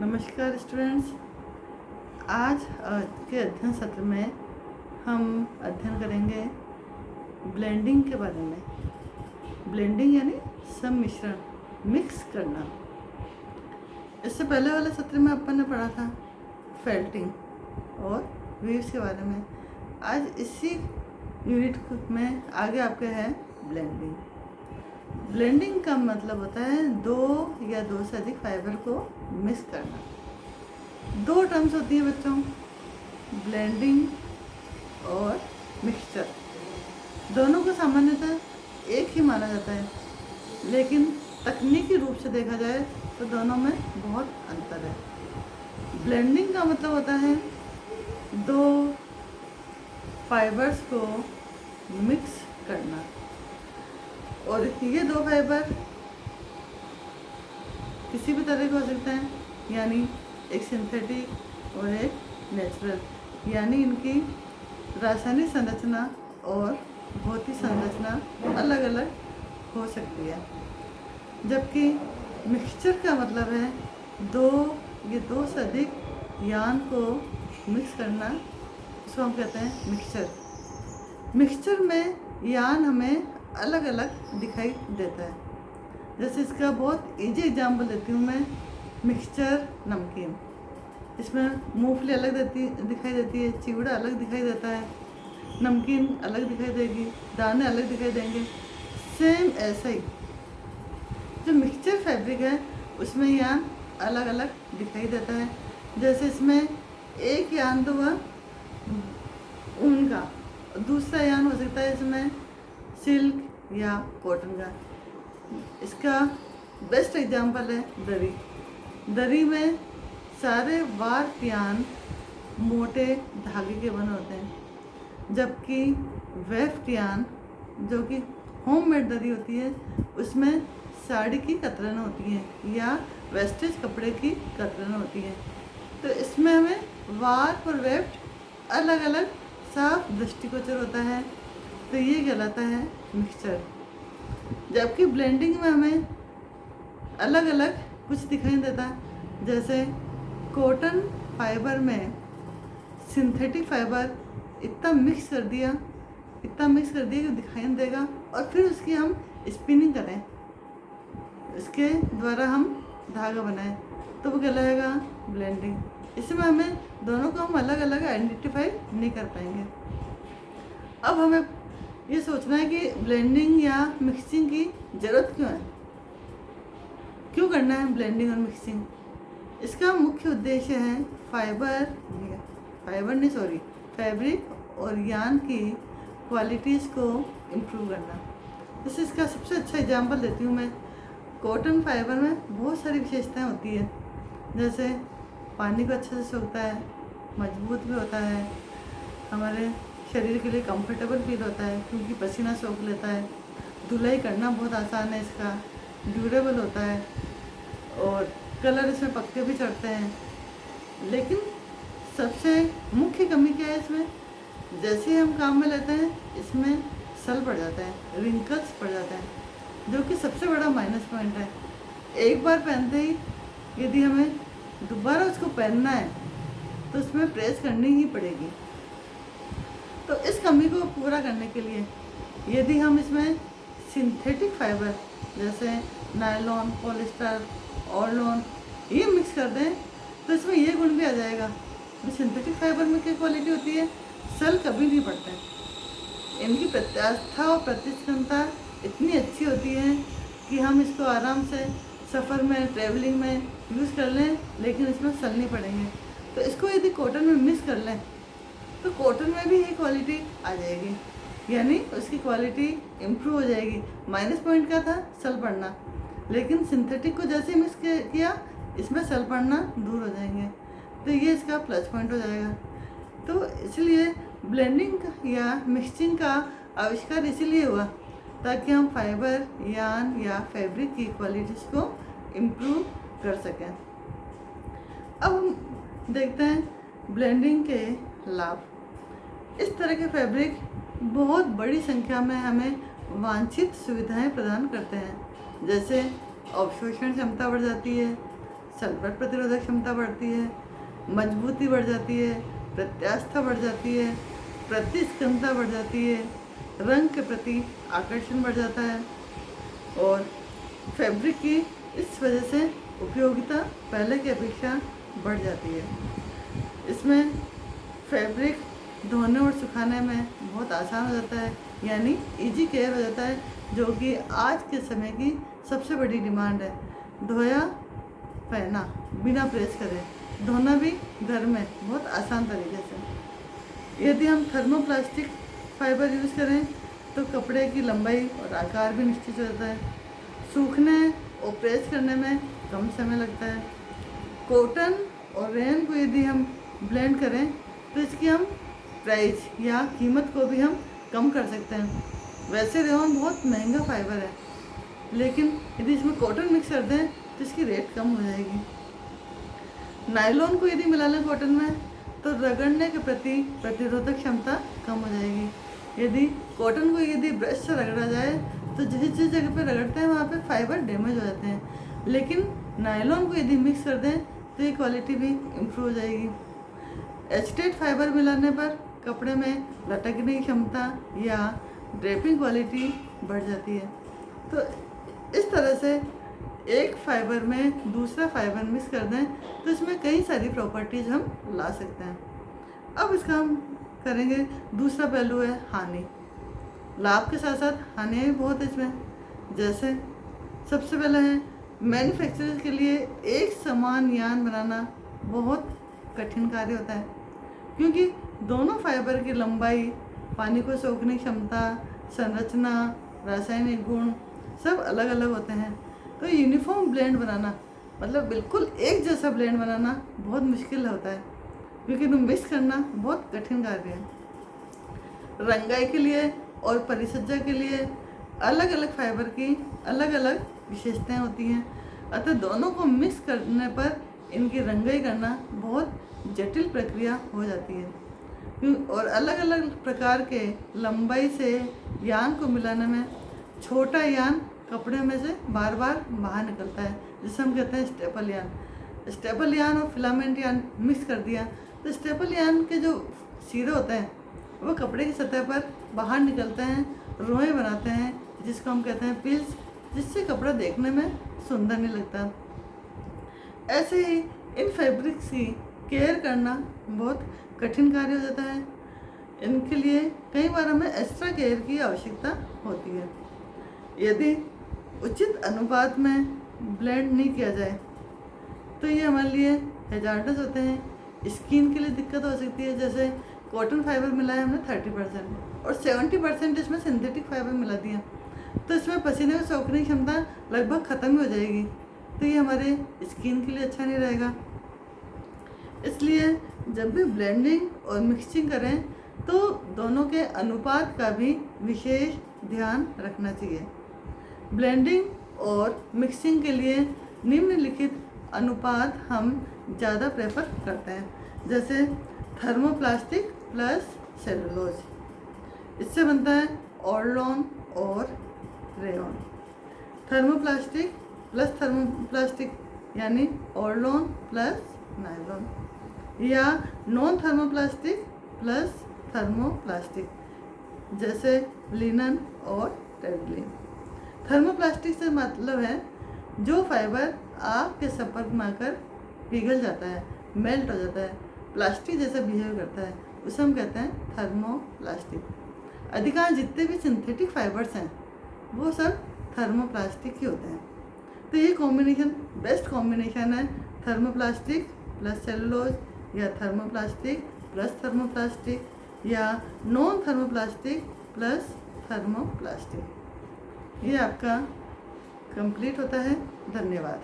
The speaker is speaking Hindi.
नमस्कार स्टूडेंट्स। आज के अध्ययन सत्र में हम अध्ययन करेंगे ब्लेंडिंग के बारे में। ब्लेंडिंग यानी सम्मिश्रण, मिक्स करना। इससे पहले वाले सत्र में अपन ने पढ़ा था फेल्टिंग और वेव्स के बारे में। आज इसी यूनिट में आगे आपके है ब्लेंडिंग। ब्लेंडिंग का मतलब होता है दो या दो से अधिक फाइबर को मिक्स करना। दो टर्म्स होती हैं बच्चों, ब्लेंडिंग और मिक्सचर। दोनों को सामान्यतः एक ही माना जाता है, लेकिन तकनीकी रूप से देखा जाए तो दोनों में बहुत अंतर है। ब्लेंडिंग का मतलब होता है दो फाइबर्स को मिक्स करना, और ये दो फाइबर किसी भी तरह के हो सकते हैं, यानी एक सिंथेटिक और एक नेचुरल, यानी इनकी रासायनिक संरचना और भौतिक संरचना अलग अलग हो सकती है। जबकि मिक्सचर का मतलब है दो से अधिक यान को मिक्स करना, इसको हम कहते हैं मिक्सचर। मिक्सचर में यान हमें अलग अलग दिखाई देता है। जैसे इसका बहुत इजी एग्जाम्पल देती हूँ मैं, मिक्सचर नमकीन। इसमें मूंगफली अलग दिखाई देती है, चिवड़ा अलग दिखाई देता है, नमकीन अलग दिखाई देगी, दाने अलग दिखाई देंगे। सेम ऐसा ही जो मिक्सचर फैब्रिक है उसमें यान अलग अलग दिखाई देता है। जैसे इसमें एक यान तो हुआ ऊन का, दूसरा यान हो सकता है इसमें सिल्क या कॉटन का। इसका बेस्ट एग्जांपल है दरी। दरी में सारे वार्प यान मोटे धागे के बने होते हैं, जबकि वेफ्ट यान जो कि होममेड दरी होती है उसमें साड़ी की कतरन होती हैं या वेस्टेज कपड़े की कतरन होती है। तो इसमें हमें वार्प और वेफ्ट अलग अलग साफ दृष्टिगोचर होता है, तो ये कहलाता है मिक्सचर। जबकि ब्लेंडिंग में हमें अलग अलग कुछ दिखाई देता है। जैसे कॉटन फाइबर में सिंथेटिक फाइबर इतना मिक्स कर दिया कि दिखाई नहीं देगा, और फिर उसकी हम स्पिनिंग करें, इसके द्वारा हम धागा बनाएं, तो वो कहलाएगा ब्लेंडिंग। इसमें हमें दोनों को हम अलग अलग आइडेंटिफाई नहीं कर पाएंगे। अब हमें ये सोचना है कि ब्लेंडिंग या मिक्सिंग की ज़रूरत क्यों है, क्यों करना है ब्लेंडिंग और मिक्सिंग। इसका मुख्य उद्देश्य है फैब्रिक और यान की क्वालिटीज़ को इम्प्रूव करना। जैसे इसका सबसे अच्छा एग्जांपल देती हूँ मैं। कॉटन फाइबर में बहुत सारी विशेषताएं होती है, जैसे पानी को अच्छे से सोखता है, मजबूत भी होता है, हमारे शरीर के लिए कंफर्टेबल फील होता है क्योंकि पसीना सोख लेता है, धुलाई करना बहुत आसान है, इसका ड्यूरेबल होता है, और कलर इसमें पक्के भी चढ़ते हैं। लेकिन सबसे मुख्य कमी क्या है इसमें, जैसे ही हम काम में लेते हैं इसमें सल पड़ जाता है, रिंकल्स पड़ जाते हैं, जो कि सबसे बड़ा माइनस पॉइंट है। एक बार पहनते ही यदि हमें दोबारा उसको पहनना है तो उसमें प्रेस करनी ही पड़ेगी। तो इस कमी को पूरा करने के लिए यदि हम इसमें सिंथेटिक फाइबर जैसे नायलॉन, पॉलिस्टर, ऑर्लोन ये मिक्स कर दें तो इसमें ये गुण भी आ जाएगा। तो सिंथेटिक फाइबर में क्या क्वालिटी होती है, सल कभी नहीं पड़ते, इनकी प्रत्यास्था और प्रतिष्ठा इतनी अच्छी होती है कि हम इसको आराम से सफ़र में, ट्रैवलिंग में यूज़ कर लें, लेकिन इसमें सल नहीं पड़ेंगे। तो इसको यदि कॉटन में मिक्स कर लें तो कॉटन में भी ये क्वालिटी आ जाएगी, यानी उसकी क्वालिटी इम्प्रूव हो जाएगी। माइनस पॉइंट क्या था, सल पड़ना, लेकिन सिंथेटिक को जैसे मिक्स किया इसमें सल पड़ना दूर हो जाएंगे, तो ये इसका प्लस पॉइंट हो जाएगा। तो इसलिए ब्लेंडिंग या मिक्सिंग का आविष्कार इसीलिए हुआ ताकि हम फाइबर, यान या फैब्रिक की क्वालिटीज़ को इम्प्रूव कर सकें। अब हम देखते हैं ब्लेंडिंग के लाभ। इस तरह के फैब्रिक बहुत बड़ी संख्या में हमें वांछित सुविधाएं प्रदान करते हैं, जैसे अवशोषण क्षमता बढ़ जाती है, सल्फर प्रतिरोधक क्षमता बढ़ती है, मजबूती बढ़ जाती है, प्रत्यास्थता बढ़ जाती है, प्रतिस्पंदनता बढ़ जाती है, रंग के प्रति आकर्षण बढ़ जाता है और फैब्रिक की इस वजह से उपयोगिता पहले की अपेक्षा बढ़ जाती है। इसमें फैब्रिक धोने और सुखाने में बहुत आसान हो जाता है, यानी इजी केयर हो जाता है, जो कि आज के समय की सबसे बड़ी डिमांड है। धोया पहना बिना प्रेस करे, धोना भी घर में बहुत आसान तरीके से। यदि हम थर्मोप्लास्टिक फाइबर यूज़ करें तो कपड़े की लंबाई और आकार भी निश्चित हो जाता है, सूखने और प्रेस करने में कम समय लगता है। कॉटन और रेन को यदि हम ब्लेंड करें तो इसकी हम प्राइस या कीमत को भी हम कम कर सकते हैं। वैसे रेन बहुत महंगा फाइबर है, लेकिन यदि इसमें कॉटन मिक्स कर दें तो इसकी रेट कम हो जाएगी। नायलॉन को यदि मिला लें कॉटन में तो रगड़ने के प्रति प्रतिरोधक क्षमता कम हो जाएगी। यदि कॉटन को यदि ब्रश से रगड़ा जाए तो जिस जगह पे रगड़ते हैं वहाँ पे फाइबर डैमेज हो जाते हैं, लेकिन नायलॉन को यदि मिक्स कर दें तो ये क्वालिटी भी इम्प्रूव हो जाएगी। एचटेट फाइबर मिलाने पर कपड़े में लटकने की क्षमता या ड्रेपिंग क्वालिटी बढ़ जाती है। तो इस तरह से एक फाइबर में दूसरा फाइबर मिक्स कर दें तो इसमें कई सारी प्रॉपर्टीज हम ला सकते हैं। अब इसका हम करेंगे दूसरा पहलू है हानि। लाभ के साथ साथ हानियाँ भी बहुत इसमें, जैसे सबसे पहला है मैन्युफैक्चरर के लिए एक समान यान बनाना बहुत कठिन कार्य होता है, क्योंकि दोनों फाइबर की लंबाई, पानी को सोखने की क्षमता, संरचना, रासायनिक गुण सब अलग अलग होते हैं। तो यूनिफॉर्म ब्लेंड बनाना मतलब बिल्कुल एक जैसा ब्लेंड बनाना बहुत मुश्किल होता है, क्योंकि इन्हें मिक्स करना बहुत कठिन कार्य है। रंगाई के लिए और परिसज्जा के लिए अलग अलग फाइबर की अलग अलग विशेषताएं होती हैं, अतः दोनों को मिक्स करने पर इनकी रंगाई करना बहुत जटिल प्रक्रिया हो जाती है। और अलग अलग प्रकार के लंबाई से यान को मिलाने में छोटा यान कपड़े में से बार बार बाहर निकलता है, जिसे हम कहते हैं स्टेपल यान। स्टेपल यान और फिलामेंट यान मिक्स कर दिया तो स्टेपल यान के जो सिरे होते हैं वो कपड़े की सतह पर बाहर निकलते हैं, रोएं बनाते हैं, जिसको हम कहते हैं पिल्स, जिससे कपड़ा देखने में सुंदर नहीं लगता। ऐसे ही इन फैब्रिक्स की केयर करना बहुत कठिन कार्य हो जाता है। इनके लिए कई बार हमें एक्स्ट्रा केयर की आवश्यकता होती है। यदि उचित अनुपात में ब्लेंड नहीं किया जाए तो ये हमारे लिए हैजार्डस होते हैं। स्किन के लिए दिक्कत हो सकती है, जैसे कॉटन फाइबर मिला है हमने 30% और 70% इसमें सिंथेटिक फाइबर मिला दिया, तो इसमें पसीने को सोखने की क्षमता लगभग ख़त्म ही हो जाएगी, तो ये हमारे स्किन के लिए अच्छा नहीं रहेगा। इसलिए जब भी ब्लेंडिंग और मिक्सिंग करें तो दोनों के अनुपात का भी विशेष ध्यान रखना चाहिए। ब्लेंडिंग और मिक्सिंग के लिए निम्नलिखित अनुपात हम ज़्यादा प्रेफर करते हैं, जैसे थर्मोप्लास्टिक प्लस सेलुलोज। इससे बनता है ऑर्लॉन और रेयॉन। थर्मोप्लास्टिक प्लस थर्मोप्लास्टिक यानी ऑर्लॉन प्लस नायलॉन, या नॉन थर्मोप्लास्टिक प्लस थर्मोप्लास्टिक, जैसे लिनन और टेरिलिन। थर्मोप्लास्टिक से मतलब है जो फाइबर आग के संपर्क में आकर पिघल जाता है, मेल्ट हो जाता है, प्लास्टिक जैसा बिहेव करता है, उसे हम कहते हैं थर्मोप्लास्टिक। अधिकांश जितने भी सिंथेटिक फाइबर्स हैं वो सब थर्मोप्लास्टिक ही होते हैं। तो ये कॉम्बिनेशन बेस्ट कॉम्बिनेशन है, थर्मोप्लास्टिक प्लस सेलुलोज या थर्मोप्लास्टिक प्लस थर्मोप्लास्टिक या नॉन थर्मोप्लास्टिक प्लस थर्मोप्लास्टिक। ये आपका कंप्लीट होता है। धन्यवाद।